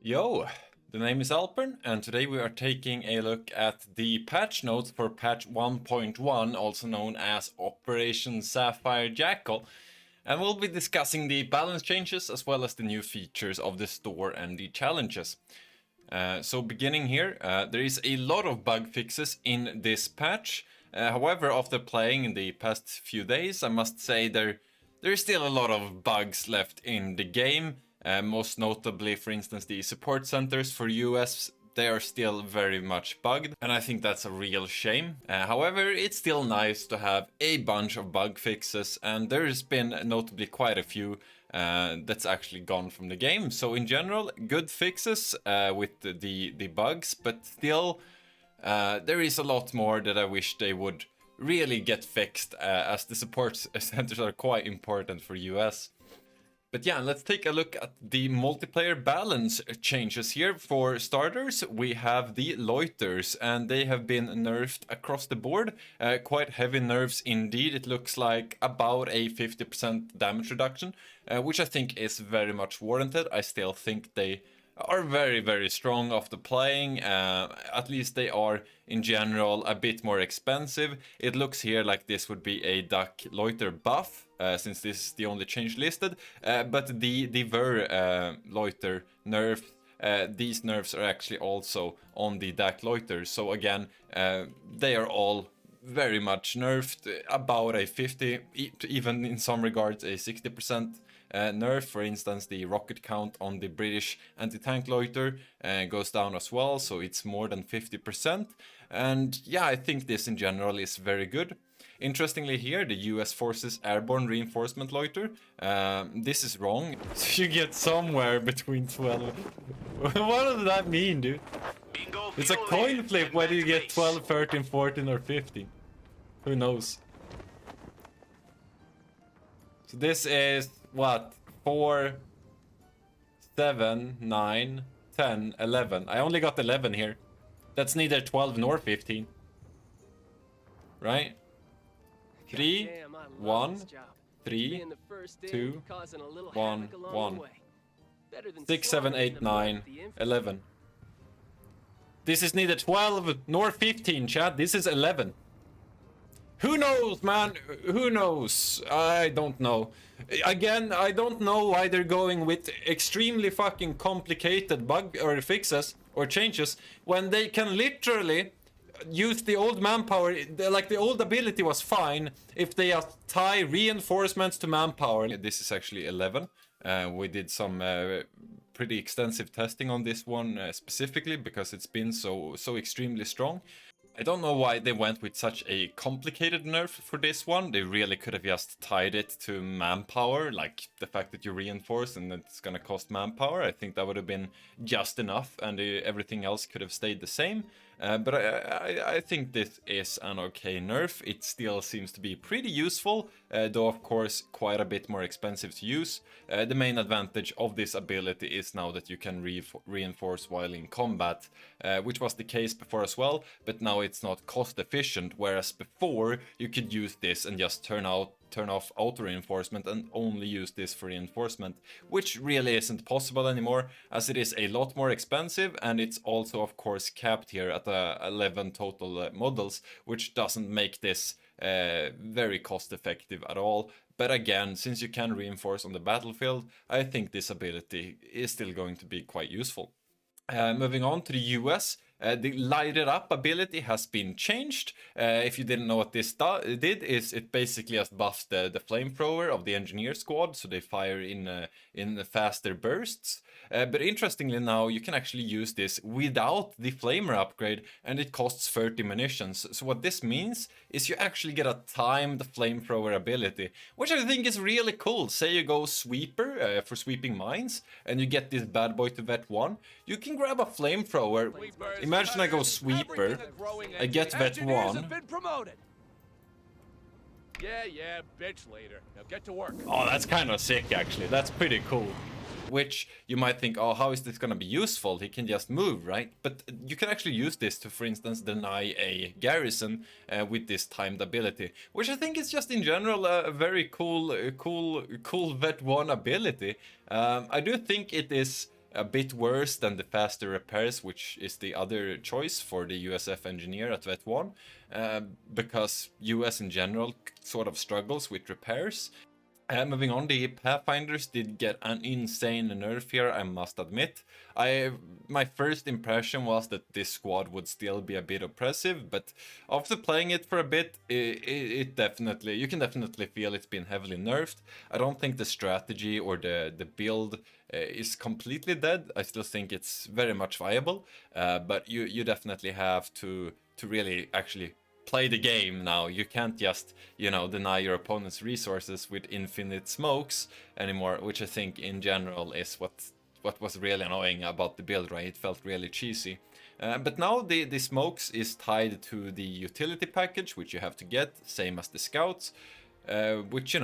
Yo, the name is Alpern, and today we are taking a look at the patch notes for patch 1.1, also known as Operation Sapphire Jackal, and we'll be discussing the balance changes as well as the new features of the store and the challenges. So beginning here, there is a lot of bug fixes in this patch. However, after playing in the past few days, I must say there is still a lot of bugs left in the game. Most notably, for instance, the support centers for US, they are still very much bugged, and I think that's a real shame. However, it's still nice to have a bunch of bug fixes, and there's been notably quite a few that's actually gone from the game. So in general, good fixes with the bugs, but still there is a lot more that I wish they would really get fixed, as the support centers are quite important for US. But yeah, let's take a look at the multiplayer balance changes here. For starters, we have the loiters, and they have been nerfed across the board. Quite heavy nerfs indeed. It looks like about a 50% damage reduction, which I think is very much warranted. I still think they are very, very strong after playing. At least they are in general a bit more expensive. It looks here like this would be a duck loiter buff, since this is the only change listed, but the ver loiter nerf, these nerfs are actually also on the duck loiter. So again, they are all very much nerfed, about a 50, even in some regards a 60% nerf. For instance, the rocket count on the British anti-tank loiter goes down as well, so it's more than 50%. And yeah, I think this in general is very good. Interestingly here, the US Forces Airborne Reinforcement Loiter, this is wrong. You get somewhere between 12. What does that mean, dude? It's a coin flip whether you get 12, 13, 14 or 15. Who knows? So this is what? 4, 7, 9, 10, 11. I only got 11 here. That's neither 12 nor 15. Right? 3, 1, 3, 2, 1, 1. 6, 7, 8, 9, 11. This is neither 12 nor 15, chat. This is 11. Who knows, man? Who knows? I don't know. Again, I don't know why they're going with extremely fucking complicated bug or fixes or changes when they can literally use the old manpower. Like, the old ability was fine if they tie reinforcements to manpower. This is actually 11. We did some pretty extensive testing on this one specifically because it's been so extremely strong. I don't know why they went with such a complicated nerf for this one. They really could have just tied it to manpower, like the fact that you reinforce and it's gonna cost manpower. I think that would have been just enough, and everything else could have stayed the same. But I think this is an okay nerf. It still seems to be pretty useful, though of course quite a bit more expensive to use. The main advantage of this ability is now that you can reinforce while in combat, which was the case before as well, but now it's not cost efficient, whereas before you could use this and just turn off auto reinforcement and only use this for reinforcement, which really isn't possible anymore, as it is a lot more expensive, and it's also of course capped here at 11 total models, which doesn't make this very cost effective at all. But again, since you can reinforce on the battlefield, I think this ability is still going to be quite useful. Moving on to the US, the light it up ability has been changed. If you didn't know what this did, is it basically just buffs the flamethrower of the engineer squad, so they fire in faster bursts. But interestingly now, you can actually use this without the flamer upgrade, and it costs 30 munitions. So what this means is you actually get a timed flamethrower ability, which I think is really cool. Say you go sweeper for sweeping mines, and you get this bad boy to vet 1. You can grab a flamethrower. Imagine I go sweeper, I get vet 1. Yeah, bitch later. Now get to work. Oh, that's kind of sick actually. That's pretty cool. Which you might think, oh, how is this gonna be useful? He can just move, right? But you can actually use this to, for instance, deny a garrison with this timed ability, which I think is just in general a very cool vet 1 ability. I do think it is a bit worse than the faster repairs, which is the other choice for the USF engineer at Vet 1, because US in general sort of struggles with repairs. Moving on, the Pathfinders did get an insane nerf here, I must admit. My first impression was that this squad would still be a bit oppressive, but after playing it for a bit, you can definitely feel it's been heavily nerfed. I don't think the strategy or the build is completely dead. I still think it's very much viable, but you definitely have to really actually play the game now. You can't just, deny your opponent's resources with infinite smokes anymore, which I think in general is what was really annoying about the build, right? It felt really cheesy. But now the smokes is tied to the utility package, which you have to get, same as the scouts, which,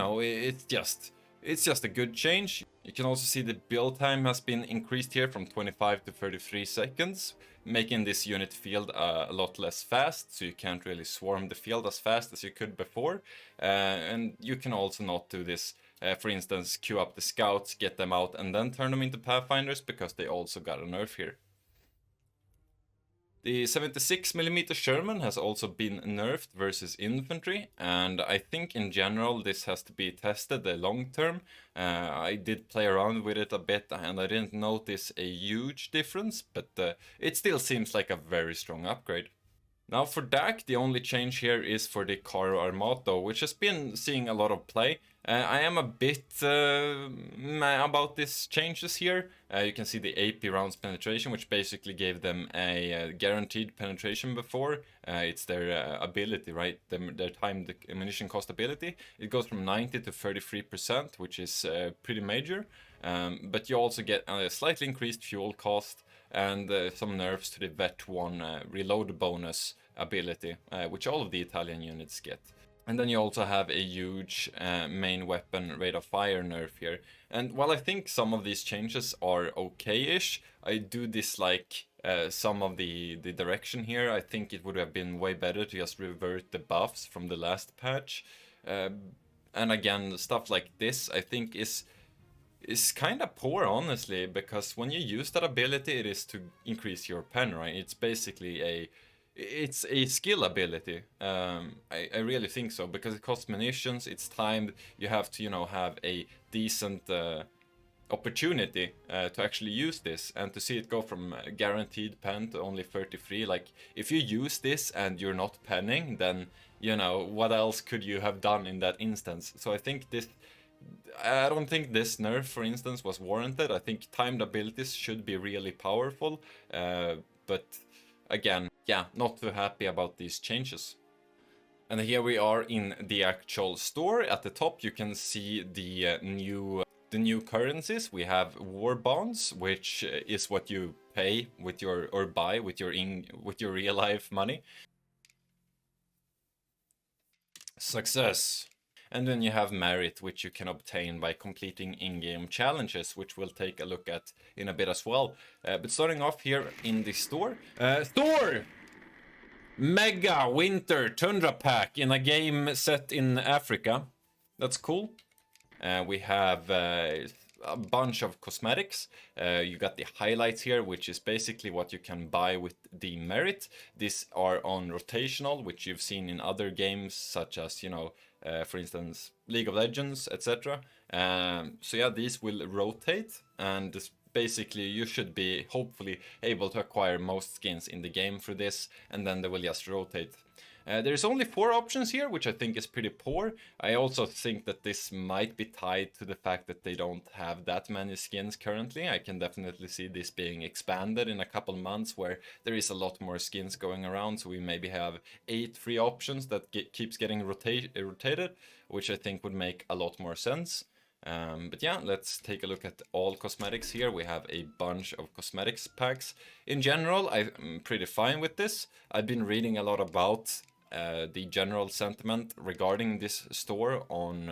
it's just a good change. You can also see the build time has been increased here from 25 to 33 seconds, making this unit field a lot less fast, so you can't really swarm the field as fast as you could before. And you can also not do this, for instance, queue up the scouts, get them out, and then turn them into Pathfinders, because they also got a nerf here. The 76mm Sherman has also been nerfed versus infantry, and I think in general this has to be tested long term. I did play around with it a bit and I didn't notice a huge difference, but it still seems like a very strong upgrade. Now for DAC, the only change here is for the Caro Armato, which has been seeing a lot of play. I am a bit meh about these changes here. You can see the AP rounds penetration, which basically gave them a guaranteed penetration before. It's their ability, right? Their timed ammunition cost ability. It goes from 90 to 33%, which is pretty major. But you also get a slightly increased fuel cost and some nerfs to the Vet 1 reload bonus ability, which all of the Italian units get. And then you also have a huge main weapon rate of fire nerf here. And while I think some of these changes are okay-ish, I do dislike some of the direction here. I think it would have been way better to just revert the buffs from the last patch. And again, stuff like this I think is kind of poor, honestly, because when you use that ability, it is to increase your pen, right? It's basically it's a skill ability. I really think so, because it costs munitions, it's timed, you have to, have a decent opportunity to actually use this, and to see it go from guaranteed pen to only 33, like, if you use this and you're not penning, then, what else could you have done in that instance? So I don't think this nerf, for instance, was warranted. I think timed abilities should be really powerful, but again, yeah, not too happy about these changes. And here we are in the actual store. At the top you can see the new currencies. We have war bonds, which is what you pay with your, or buy with your real life money. Success. And then you have merit, which you can obtain by completing in-game challenges, which we'll take a look at in a bit as well. But starting off here in the store. Store! Mega Winter Tundra Pack in a game set in Africa. That's cool. We have a bunch of cosmetics. You got the highlights here, which is basically what you can buy with the merit. These are on rotational, which you've seen in other games, such as, for instance, League of Legends, etc. So yeah, these will rotate, and basically you should be hopefully able to acquire most skins in the game through this, and then they will just rotate. There's only 4 options here, which I think is pretty poor. I also think that this might be tied to the fact that they don't have that many skins currently. I can definitely see this being expanded in a couple months, where there is a lot more skins going around, so we maybe have 8 free options that keeps getting rotated, which I think would make a lot more sense. But yeah, let's take a look at all cosmetics here. We have a bunch of cosmetics packs. In general, I'm pretty fine with this. I've been reading a lot about the general sentiment regarding this store on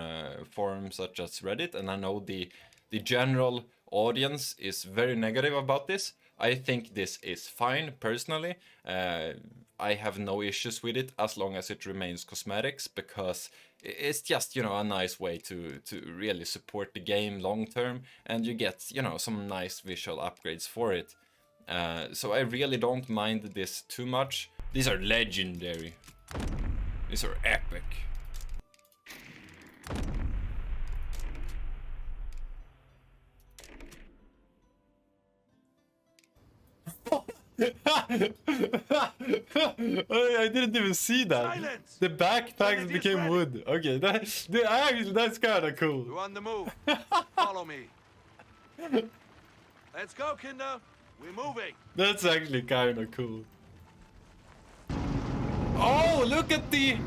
forums such as Reddit, and I know the general audience is very negative about this. I think this is fine personally. I have no issues with it as long as it remains cosmetics, because it's just, you know, a nice way to really support the game long term, and you get, you know, some nice visual upgrades for it. So I really don't mind this too much. These are legendary. These are epic. I didn't even see that. Silence! The backpacks became wood. Okay, that's kind of cool. We're on the move. Follow me. Let's go, Kinder. We're moving. That's actually kind of cool. Oh, look at the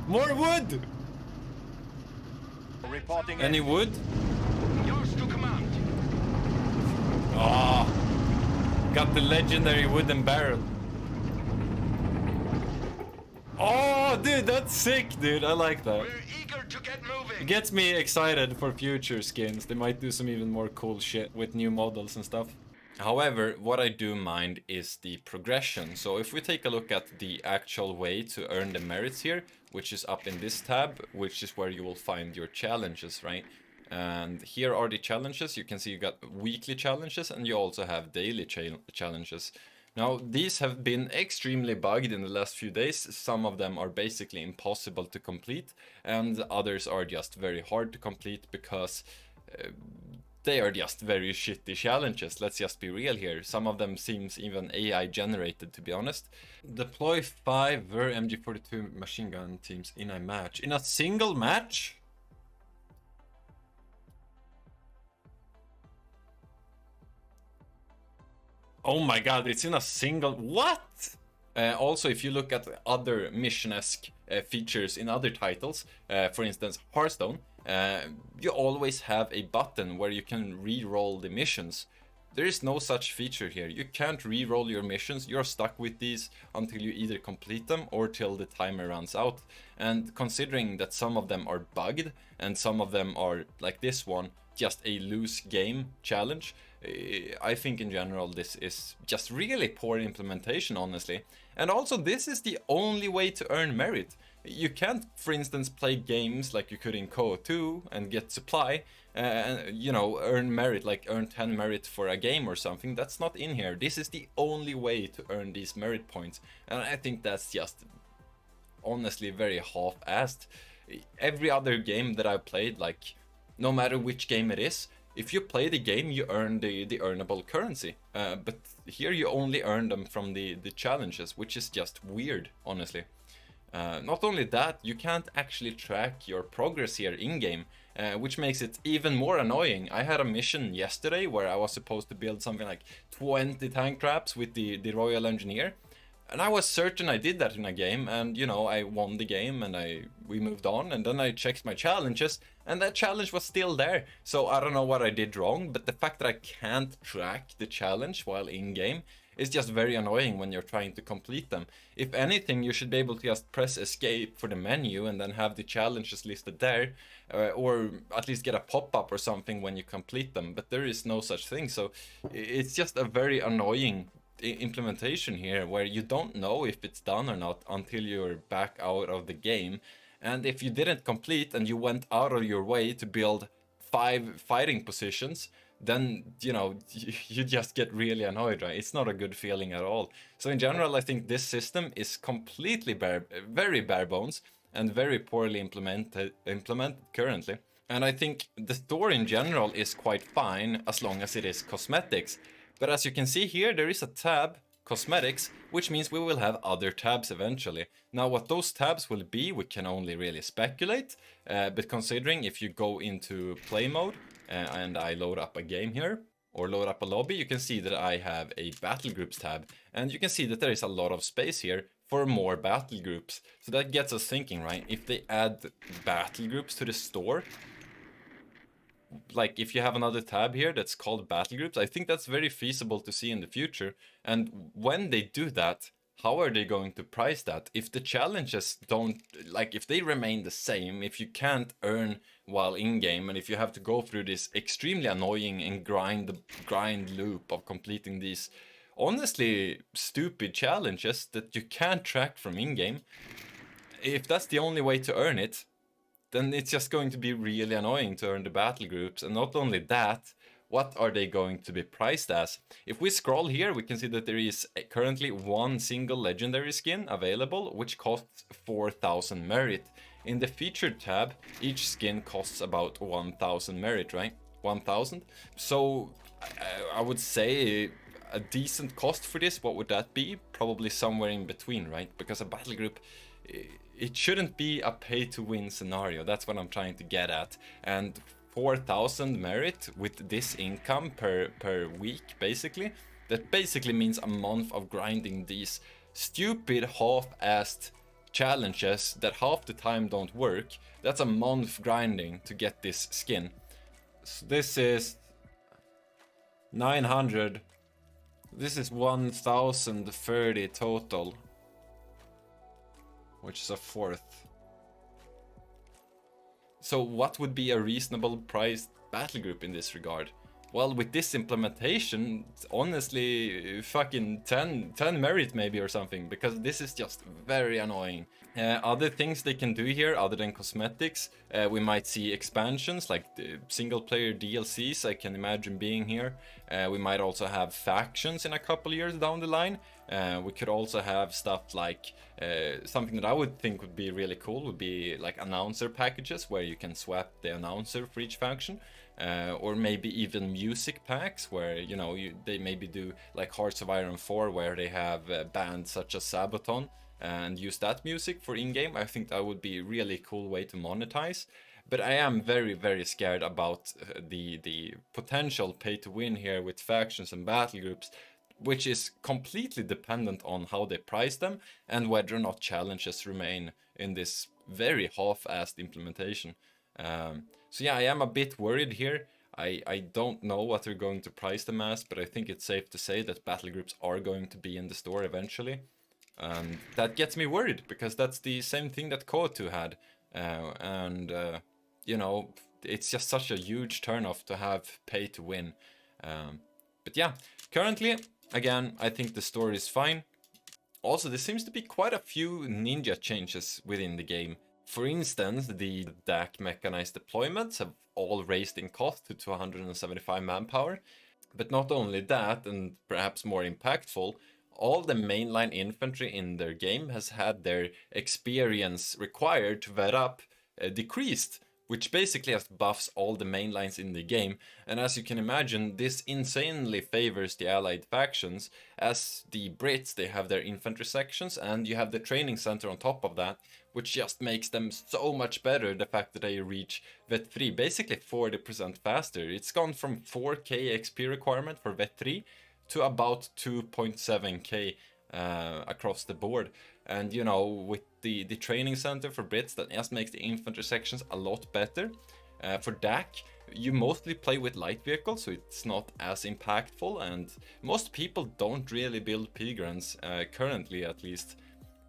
more wood. Reporting. Any wood? Yours to command. Ah, got the legendary wooden barrel. Oh, dude, that's sick, dude. I like that. We're eager to get moving. It gets me excited for future skins. They might do some even more cool shit with new models and stuff. However, what I do mind is the progression. So if we take a look at the actual way to earn the merits here, which is up in this tab, which is where you will find your challenges, right? And here are the challenges. You can see you got weekly challenges, and you also have daily challenges. Now, these have been extremely bugged in the last few days. Some of them are basically impossible to complete, and others are just very hard to complete because they are just very shitty challenges. Let's just be real here. Some of them seems even AI generated, to be honest. Deploy 5 Ver MG42 machine gun teams in a match. In a single match? Oh my god, it's in a single... What? Also, if you look at other mission-esque features in other titles, for instance, Hearthstone, you always have a button where you can re-roll the missions. There is no such feature here. You can't re-roll your missions. You're stuck with these until you either complete them or till the timer runs out. And considering that some of them are bugged and some of them are, like this one, just a loose game challenge, I think in general this is just really poor implementation, honestly. And also, this is the only way to earn merit. You can't, for instance, play games like you could in CoH3 and get supply and, you know, earn merit, like earn 10 merit for a game or something. That's not in here. This is the only way to earn these merit points, and I think that's just honestly very half-assed. Every other game that I've played, like no matter which game it is, if you play the game, you earn the earnable currency. But here you only earn them from the challenges, which is just weird, honestly. Not only that, you can't actually track your progress here in-game, which makes it even more annoying. I had a mission yesterday where I was supposed to build something like 20 tank traps with the Royal Engineer. And I was certain I did that in a game, and you know, I won the game and we moved on, and then I checked my challenges and that challenge was still there. So I don't know what I did wrong, but the fact that I can't track the challenge while in game is just very annoying when you're trying to complete them. If anything, you should be able to just press escape for the menu and then have the challenges listed there, or at least get a pop-up or something when you complete them, but there is no such thing. So it's just a very annoying implementation here where you don't know if it's done or not until you're back out of the game. And if you didn't complete and you went out of your way to build 5 fighting positions, then, you know, you just get really annoyed, right? It's not a good feeling at all. So in general, I think this system is completely very bare bones and very poorly implemented currently. And I think the store in general is quite fine as long as it is cosmetics. But as you can see here, there is a tab, cosmetics, which means we will have other tabs eventually. Now what those tabs will be, we can only really speculate, but considering if you go into play mode and I load up a game here, or load up a lobby, you can see that I have a battle groups tab, and you can see that there is a lot of space here for more battle groups. So that gets us thinking, right? If they add battle groups to the store, like if you have another tab here that's called battle groups, I think that's very feasible to see in the future. And when they do that, how are they going to price that? If the challenges don't, like, if they remain the same, if you can't earn while in-game, and if you have to go through this extremely annoying and grind loop of completing these honestly stupid challenges that you can't track from in-game, if that's the only way to earn it, then it's just going to be really annoying to earn the battle groups. And not only that, what are they going to be priced as? If we scroll here, we can see that there is currently one single legendary skin available, which costs 4,000 merit. In the featured tab, each skin costs about 1,000 merit, right? 1,000. So I would say a decent cost for this, what would that be? Probably somewhere in between, right? Because a battle group, it shouldn't be a pay-to-win scenario. That's what I'm trying to get at. And 4,000 merit with this income per week, basically, that basically means a month of grinding these stupid half-assed challenges that half the time don't work. That's a month grinding to get this skin. So this is 900. This is 1,030 total, which is a fourth. So what would be a reasonable priced battle group in this regard? Well, with this implementation, honestly, fucking 10 merit maybe or something, because this is just very annoying. Other things they can do here, other than cosmetics, we might see expansions like the single player DLCs, I can imagine being here. We might also have factions in a couple years down the line. We could also have stuff like, something that I would think would be really cool would be like announcer packages where you can swap the announcer for each faction. Or maybe even music packs where, you know, they maybe do like Hearts of Iron 4 where they have bands such as Sabaton and use that music for in-game. I think that would be a really cool way to monetize. But I am very, very scared about the potential pay-to-win here with factions and battle groups, which is completely dependent on how they price them and whether or not challenges remain in this very half-assed implementation. So yeah, I am a bit worried here. I don't know what they're going to price them as, but I think it's safe to say that battle groups are going to be in the store eventually. That gets me worried, because that's the same thing that CoH3 had. You know, it's just such a huge turnoff to have pay to win. But yeah, currently, again, I think the story is fine. Also, there seems to be quite a few ninja changes within the game. For instance, the DAC mechanized deployments have all raised in cost to 275 manpower. But not only that, and perhaps more impactful, all the mainline infantry in their game has had their experience required to vet up decreased, which basically just buffs all the main lines in the game. And as you can imagine, this insanely favors the allied factions, as the Brits, they have their infantry sections, and you have the training center on top of that, which just makes them so much better, the fact that they reach Vet 3 basically 40% faster. It's gone from 4k XP requirement for Vet 3 to about 2.7k across the board. And you know, with the training center for Brits, that just makes the infantry sections a lot better. For DAC, you mostly play with light vehicles, so it's not as impactful, and most people don't really build Pigrans, currently at least.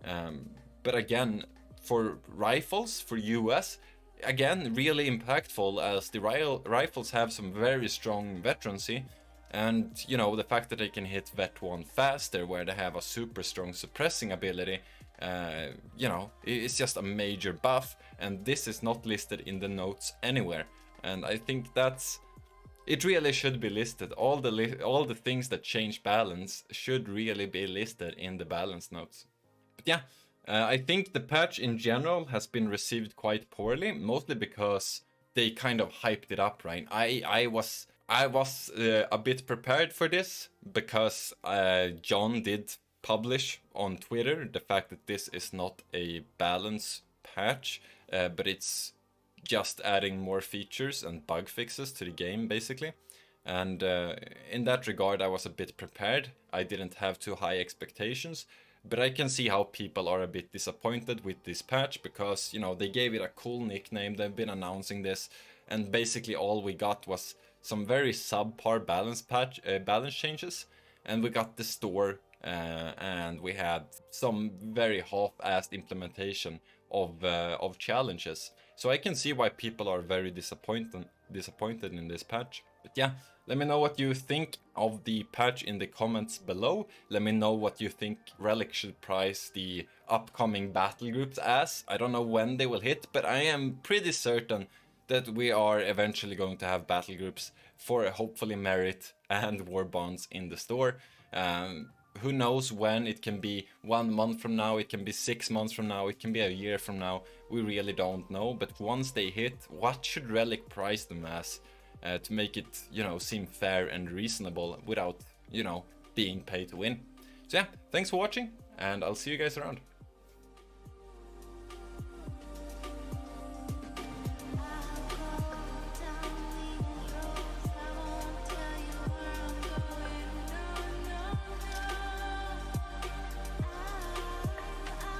But again, for rifles, for US, again, really impactful, as the rifles have some very strong veterancy. And, you know, the fact that they can hit Vet 1 faster, where they have a super strong suppressing ability, you know, it's just a major buff, and this is not listed in the notes anywhere. And I think it really should be listed. All the things that change balance should really be listed in the balance notes. But yeah, I think the patch in general has been received quite poorly, mostly because they kind of hyped it up, right? I was a bit prepared for this, because John did publish on Twitter the fact that this is not a balance patch, but it's just adding more features and bug fixes to the game, basically. And in that regard, I was a bit prepared. I didn't have too high expectations, but I can see how people are a bit disappointed with this patch, because, you know, they gave it a cool nickname, they've been announcing this, and basically all we got was some very subpar balance changes, and we got the store and we had some very half-assed implementation of challenges. So I can see why people are very disappointed in this patch. But yeah, let me know what you think of the patch in the comments below. Let me know what you think Relic should price the upcoming battle groups as. I don't know when they will hit, but I am pretty certain that we are eventually going to have battle groups for hopefully Merit and War Bonds in the store. Who knows when? It can be 1 month from now, it can be 6 months from now, it can be a year from now. We really don't know, but once they hit, what should Relic price them as to make it, you know, seem fair and reasonable without, you know, being pay to win? So yeah, thanks for watching, and I'll see you guys around.